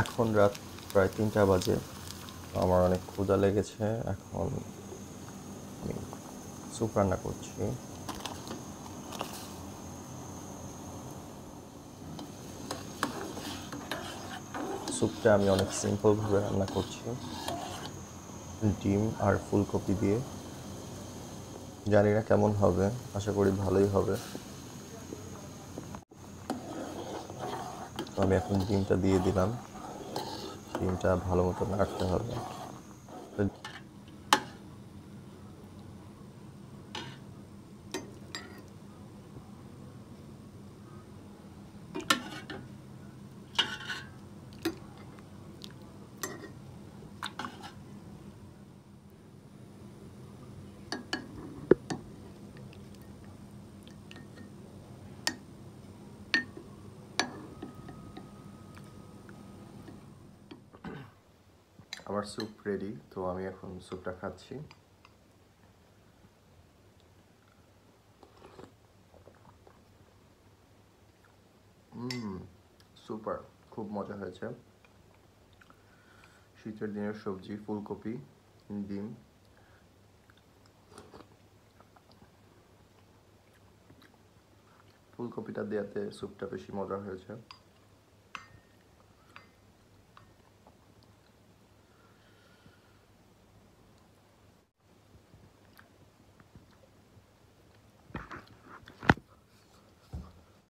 এখন রাত প্রায় 3টা বাজে। আমার অনেক ক্ষুধা লেগেছে। এখন আমি স্যুপ রান্না করছি। স্যুপটা আমি অনেক সিম্পলভাবে রান্না করছি, ডিম আর ফুলকপি দিয়ে। জানি না কেমন হবে, আশা করি ভালোই হবে। তো আমি এখন ডিমটা দিয়ে দিলাম। ডিমটা ভালো মতো নাড়তে হবে। তো আমার স্যুপ রেডি, তো আমি এখন স্যুপটা খাচ্ছি। সুপার, খুব মজা হয়েছে। শীতের দিনের সবজি, ফুলকপি, ডিম। ফুলকপিটা দেওয়াতে স্যুপটা বেশি মজা হয়েছে।